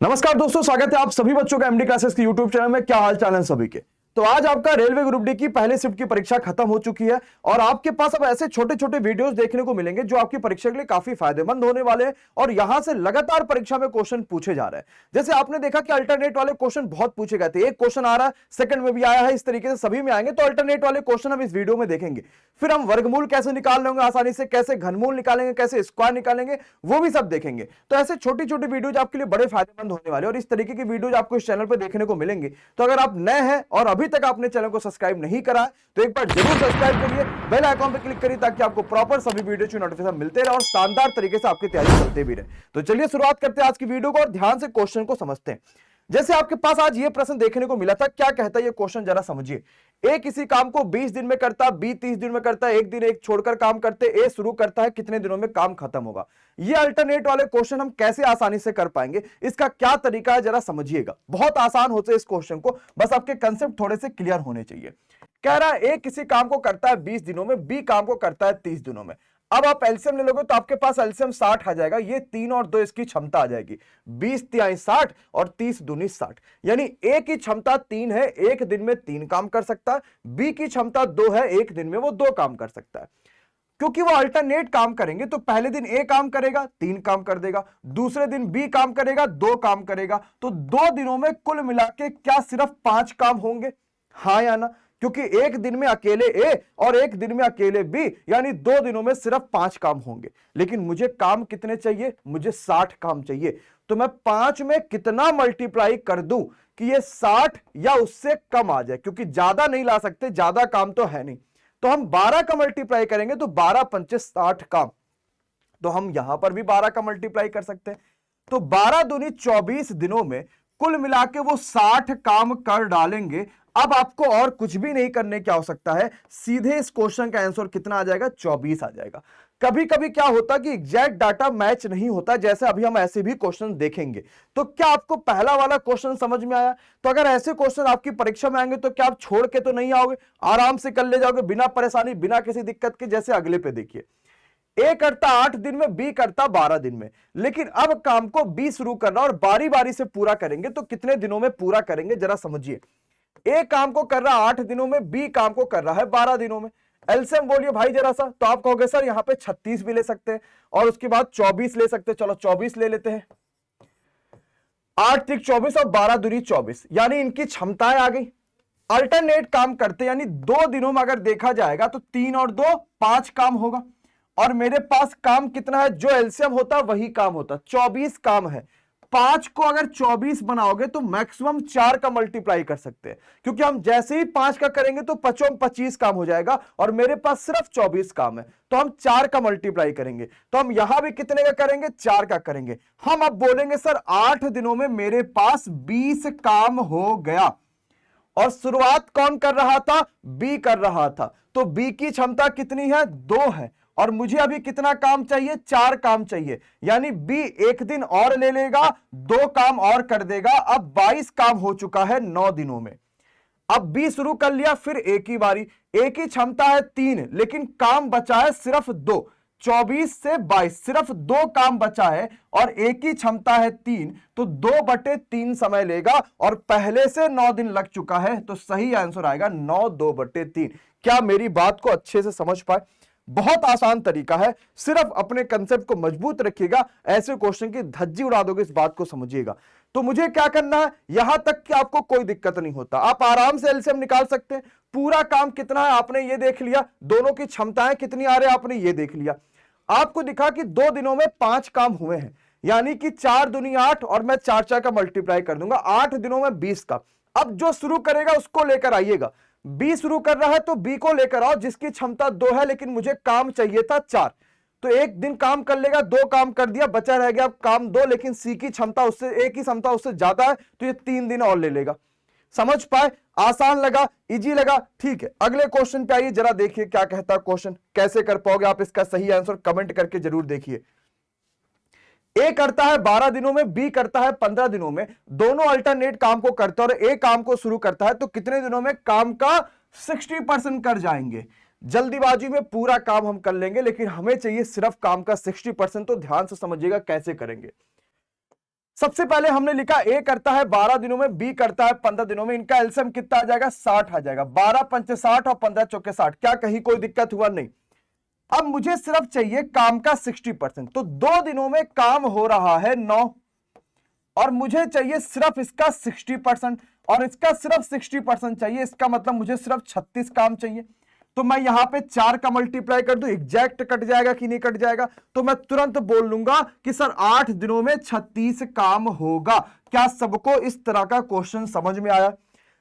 नमस्कार दोस्तों, स्वागत है आप सभी बच्चों का एमडी क्लासेस के यूट्यूब चैनल में। क्या हाल चाल है सभी के। तो आज आपका रेलवे ग्रुप डी की पहले शिफ्ट की परीक्षा खत्म हो चुकी है और आपके पास अब ऐसे छोटे छोटे वीडियोस देखने को मिलेंगे जो आपकी परीक्षा के लिए काफी फायदेमंद होने वाले हैं और यहां से लगातार परीक्षा में क्वेश्चन पूछे जा रहे हैं। जैसे आपने देखा कि अल्टरनेट वाले क्वेश्चन बहुत पूछे गए थे, एक क्वेश्चन आ रहा है, सेकंड में भी आया है, इस तरीके से सभी में आएंगे। तो अल्टरनेट वाले क्वेश्चन हम इस वीडियो में देखेंगे। फिर हम वर्गमूल कैसे निकाल लेंगे आसानी से, कैसे घनमूल निकालेंगे, कैसे स्क्वायर निकालेंगे, वो भी सब देखेंगे। तो ऐसे छोटी छोटी वीडियोज आपके लिए बड़े फायदेमंद होने वाले और इस तरीके की वीडियोज आपको इस चैनल पर देखने को मिलेंगे। तो अगर आप नए हैं और अभी तक आपने चैनल को सब्सक्राइब नहीं करा है तो एक बार जरूर सब्सक्राइब करिए, बेल आइकॉन पर क्लिक करिए ताकि आपको प्रॉपर सभी वीडियो की नोटिफिकेशन मिलते रहे और शानदार तरीके से आपकी तैयारी चलते भी रहे। तो चलिए शुरुआत करते हैं आज की वीडियो को और ध्यान से क्वेश्चन को समझते हैं। जैसे आपके पास आज ये प्रश्न देखने को मिला था, क्या कहता है ये क्वेश्चन जरा समझिए। ए किसी काम को 20 दिन में करता है, बी 30 दिन में करता है, एक दिन एक छोड़कर काम करते, ए शुरू करता है, कितने दिनों में काम खत्म होगा। ये अल्टरनेट वाले क्वेश्चन हम कैसे आसानी से कर पाएंगे, इसका क्या तरीका है जरा समझिएगा। बहुत आसान होते इस क्वेश्चन को, बस आपके कंसेप्ट थोड़े से क्लियर होने चाहिए। कह रहा है ए किसी काम को करता है 20 दिनों में, बी काम को करता है 30 दिनों में। अब आप एलसीएम ले लोगे तो आपके पास एलसीएम 60 आ जाएगा। ये 3 और 2 इसकी क्षमता आ जाएगी, 20 तिहाई 60 और 30 दूनी 60। यानी ए की क्षमता 3 है, एक दिन में 3 काम कर सकता है। बी की क्षमता 2 है, एक दिन में वो 2 काम कर सकता है। क्योंकि वो अल्टरनेट काम करेंगे तो पहले दिन ए काम करेगा, 3 काम कर देगा, दूसरे दिन बी काम करेगा, 2 काम करेगा। तो 2 दिनों में कुल मिला के क्या सिर्फ 5 काम होंगे? हाँ या ना? क्योंकि एक दिन में अकेले ए और एक दिन में अकेले बी, यानी 2 दिनों में सिर्फ 5 काम होंगे। लेकिन मुझे काम कितने चाहिए? मुझे 60 काम चाहिए। तो मैं 5 में कितना मल्टीप्लाई कर दूं कि ये 60 या उससे कम आ जाए, क्योंकि ज्यादा नहीं ला सकते, ज्यादा काम तो है नहीं। तो हम 12 का मल्टीप्लाई करेंगे तो 12 पंचे 60 काम। तो हम यहां पर भी 12 का मल्टीप्लाई कर सकते हैं। तो 12 दूनी 24 दिनों में कुल मिला के वो 60 काम कर डालेंगे। अब आपको और कुछ भी नहीं करने की आवश्यकता है, सीधे इस क्वेश्चन का आंसर कितना आ जाएगा? 24 आ जाएगा। कभी कभी क्या होता कि एग्जैक्ट डाटा मैच नहीं होता, जैसे अभी हम ऐसे भी क्वेश्चन देखेंगे। तो क्या आपको पहला वाला क्वेश्चन समझ में आया? तो अगर ऐसे क्वेश्चन आपकी परीक्षा में आएंगे तो क्या आप छोड़ के तो नहीं आओगे, आराम से कर ले जाओगे बिना परेशानी, बिना किसी दिक्कत के। जैसे अगले पे देखिए, ए करता 8 दिन में, बी करता 12 दिन में। लेकिन अब काम को बी शुरू करना और बारी बारी से पूरा करेंगे तो कितने दिनों में पूरा करेंगे जरा समझिए। ए काम को कर रहा है 8 दिनों में, बी काम को कर रहा है 12 दिनों में। एलसीएम बोलिए भाई जरा सा। तो आप कहोगे सर यहां पे 36 भी ले सकते हैं और उसके बाद 24 ले सकते हैं। चलो 24 ले लेते हैं। 8 तिक 24 और 12 दूनी 24, यानी इनकी क्षमताएं आ गई। अल्टरनेट काम करते यानी 2 दिनों में अगर देखा जाएगा तो 3 और 2 5 काम होगा। और मेरे पास काम कितना है? जो एलसीएम होता वही काम होता, 24 काम है। 5 को अगर 24 बनाओगे तो मैक्सिमम 4 का मल्टीप्लाई कर सकते हैं, क्योंकि हम जैसे ही 5 का करेंगे तो 25 काम हो जाएगा और मेरे पास सिर्फ 24 काम है। तो हम 4 का मल्टीप्लाई करेंगे। तो हम यहां भी कितने का करेंगे? 4 का करेंगे। हम अब बोलेंगे सर 8 दिनों में मेरे पास 20 काम हो गया। और शुरुआत कौन कर रहा था? बी कर रहा था। तो बी की क्षमता कितनी है? 2 है और मुझे अभी कितना काम चाहिए? 4 काम चाहिए। यानी बी एक दिन और ले लेगा, 2 काम और कर देगा। अब 22 काम हो चुका है 9 दिनों में। अब बी शुरू कर लिया, फिर ए की बारी। ए की क्षमता है 3, लेकिन काम बचा है सिर्फ 2। 24 से 22 सिर्फ 2 काम बचा है और ए की क्षमता है 3, तो 2/3 समय लेगा और पहले से 9 दिन लग चुका है। तो सही आंसर आएगा 9 2/3। क्या मेरी बात को अच्छे से समझ पाए? बहुत आसान तरीका है, सिर्फ अपने कंसेप्ट को मजबूत रखिएगा, ऐसे क्वेश्चन की धज्जी उड़ा दोगे, इस बात को समझिएगा। तो मुझे क्या करना है? यहां तक कि आपको कोई दिक्कत नहीं होता, आप आराम से एलसीएम निकाल सकते हैं। पूरा काम कितना है आपने ये देख लिया, दोनों की क्षमताएं कितनी आ रही है आपने ये देख लिया। आपको दिखा कि 2 दिनों में 5 काम हुए हैं, यानी कि 4 दूनी 8 और मैं 4 का मल्टीप्लाई कर दूंगा, 8 दिनों में 20 का। अब जो शुरू करेगा उसको लेकर आइएगा। बी शुरू कर रहा है तो बी को लेकर आओ, जिसकी क्षमता 2 है, लेकिन मुझे काम चाहिए था 4। तो एक दिन काम कर लेगा, 2 काम कर दिया, बचा रह गया काम 2, लेकिन सी की क्षमता उससे, ए की क्षमता उससे ज्यादा है, तो ये 3 दिन और ले लेगा। समझ पाए? आसान लगा, इजी लगा? ठीक है, अगले क्वेश्चन पे आइए, जरा देखिए क्या कहता है क्वेश्चन। कैसे कर पाओगे आप इसका सही आंसर कमेंट करके जरूर देखिए। ए करता है 12 दिनों में, बी करता है 15 दिनों में। दोनों अल्टरनेट काम को करते हैं और ए काम को शुरू करता है, तो कितने दिनों में काम का 60% कर जाएंगे? जल्दीबाजी में पूरा काम हम कर लेंगे, लेकिन हमें चाहिए सिर्फ काम का 60%। तो ध्यान से समझिएगा कैसे करेंगे। सबसे पहले हमने लिखा ए करता है 12 दिनों में, बी करता है 15 दिनों में, इनका एलसीएम कितना आ जाएगा 60 आ जाएगा। 12 पंचे 60 और 15 चौके 60। क्या कहीं कोई दिक्कत हुआ? नहीं। अब मुझे सिर्फ चाहिए काम का 60%, तो 2 दिनों में काम हो रहा है 9 और मुझे चाहिए सिर्फ इसका 60% और इसका सिर्फ 60% चाहिए। इसका मतलब मुझे सिर्फ 36 काम चाहिए। तो मैं यहां पे 4 का मल्टीप्लाई कर दूं, एग्जैक्ट कट जाएगा कि नहीं कट जाएगा? तो मैं तुरंत बोल लूंगा कि सर 8 दिनों में 36 काम होगा। क्या सबको इस तरह का क्वेश्चन समझ में आया?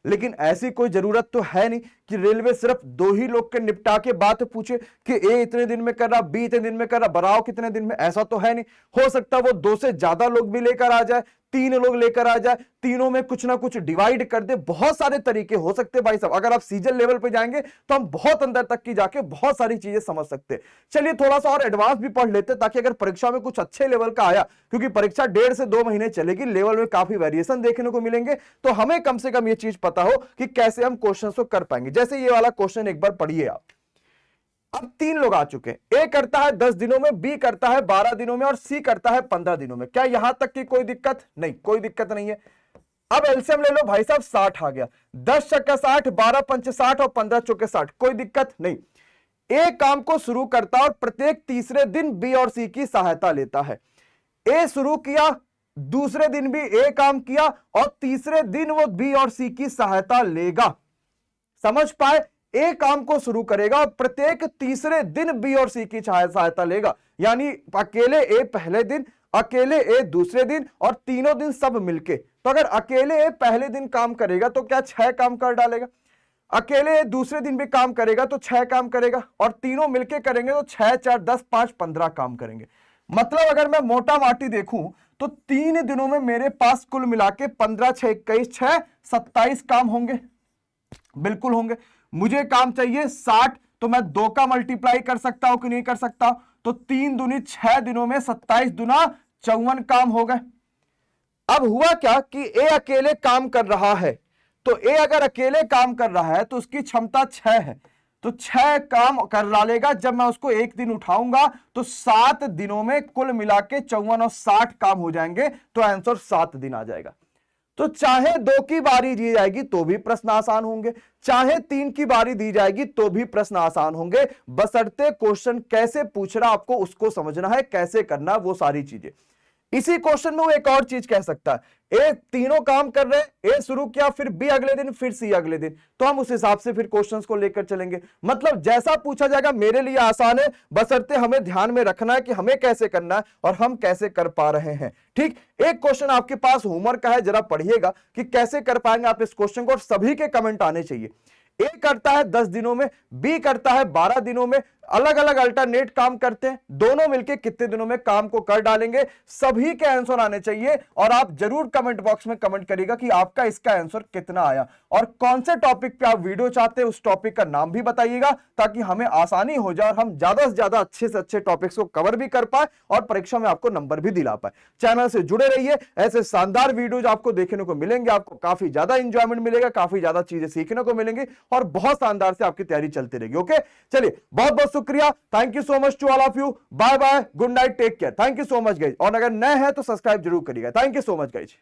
लेकिन ऐसी कोई जरूरत तो है नहीं कि रेलवे सिर्फ 2 ही लोग के निपटा के बात पूछे कि ए इतने दिन में कर रहा, बी इतने दिन में कर रहा, बढ़ाओ कितने दिन में। ऐसा तो है नहीं। हो सकता है वो 2 से ज्यादा लोग भी लेकर आ जाए, 3 लोग लेकर आ जाए, तीनों में कुछ ना कुछ डिवाइड कर दे। बहुत सारे तरीके हो सकते हैं भाई साहब। अगर आप सीजन लेवल पे जाएंगे तो हम बहुत अंदर तक की जाके बहुत सारी चीजें समझ सकते हैं। चलिए थोड़ा सा और एडवांस भी पढ़ लेते ताकि अगर परीक्षा में कुछ अच्छे लेवल का आया, क्योंकि परीक्षा 1.5 से 2 महीने चलेगी, लेवल में काफी वेरिएशन देखने को मिलेंगे, तो हमें कम से कम ये चीज पता हो कि कैसे हम क्वेश्चन को कर पाएंगे। जैसे ये वाला क्वेश्चन एक बार पढ़िए आप। अब 3 लोग आ चुके हैं। ए करता है 10 दिनों में, बी करता है 12 दिनों में और सी करता है 15 दिनों में। क्या यहां तक की कोई दिक्कत? नहीं, कोई दिक्कत नहीं है। अब एलसीएम ले लो भाई साहब, 60 आ गया। 10 चक्का 60, 12 पंचे 60 और 15 चौके 60। कोई दिक्कत नहीं। ए काम को शुरू करता और प्रत्येक तीसरे दिन बी और सी की सहायता लेता है। ए शुरू किया, दूसरे दिन भी ए काम किया और तीसरे दिन वो बी और सी की सहायता लेगा। समझ पाए? ए काम को शुरू करेगा और प्रत्येक तीसरे दिन बी और सी की सहायता लेगा। यानी अकेले ए पहले दिन, अकेले ए दूसरे दिन और तीनों दिन सब मिलके। तो अगर अकेले ए पहले दिन काम करेगा तो क्या 6 काम कर डालेगा? अकेले ए दूसरे दिन भी काम करेगा तो 6 काम करेगा और तीनों मिलके करेंगे तो 6 4 10 5 15 काम करेंगे। मतलब अगर मैं मोटा माटी देखूं तो 3 दिनों में मेरे पास कुल मिला के 15 6 21 6 27 काम होंगे। बिल्कुल होंगे। मुझे काम चाहिए 60, तो मैं 2 का मल्टीप्लाई कर सकता हूं कि नहीं कर सकता? तो 3 दूनी 6 दिनों में 27 दुना 54 काम हो गए। अब हुआ क्या कि ए अकेले काम कर रहा है, तो ए अगर अकेले काम कर रहा है तो उसकी क्षमता 6 है, तो 6 काम कर डालेगा। जब मैं उसको एक दिन उठाऊंगा तो 7 दिनों में कुल मिला के 54 और 60 काम हो जाएंगे। तो आंसर 7 दिन आ जाएगा। तो चाहे 2 की बारी दी जाएगी तो भी प्रश्न आसान होंगे, चाहे 3 की बारी दी जाएगी तो भी प्रश्न आसान होंगे, बशर्ते क्वेश्चन कैसे पूछ रहा आपको उसको समझना है, कैसे करना वो सारी चीजें। इसी क्वेश्चन में वो एक और चीज कह सकता है, ए तीनों काम कर रहे हैं, ए शुरू किया, फिर बी अगले दिन, फिर सी अगले दिन, तो हम उस हिसाब से फिर क्वेश्चंस को लेकर चलेंगे। मतलब जैसा पूछा जाएगा मेरे लिए आसान है, बशर्ते हमें ध्यान में रखना है कि हमें कैसे करना है और हम कैसे कर पा रहे हैं। ठीक, एक क्वेश्चन आपके पास होमवर्क का है, जरा पढ़िएगा कि कैसे कर पाएंगे आप इस क्वेश्चन को, और सभी के कमेंट आने चाहिए। ए करता है 10 दिनों में, बी करता है 12 दिनों में, अलग अलग अल्टरनेट काम करते हैं, दोनों मिलके कितने दिनों में काम को कर डालेंगे। सभी के आंसर आने चाहिए और आप जरूर कमेंट बॉक्स में कमेंट करिएगा कि आपका इसका आंसर कितना आया और कौन से टॉपिक पे आप वीडियो चाहते हैं, उस टॉपिक का नाम भी बताइएगा ताकि हमें आसानी हो जाए और हम ज्यादा से ज्यादा अच्छे से अच्छे टॉपिक्स को कवर भी कर पाए और परीक्षा में आपको नंबर भी दिला पाए। चैनल से जुड़े रहिए, ऐसे शानदार वीडियोज आपको देखने को मिलेंगे, आपको काफी ज्यादा इंजॉयमेंट मिलेगा, काफी ज्यादा चीजें सीखने को मिलेंगी और बहुत शानदार से आपकी तैयारी चलती रहेगी। ओके, चलिए बहुत बहुत शुक्रिया, thank you so much to all of you, bye bye, good night, take care, thank you so much guys. और अगर नए हैं तो सब्सक्राइब जरूर करिएगा। Thank you so much guys.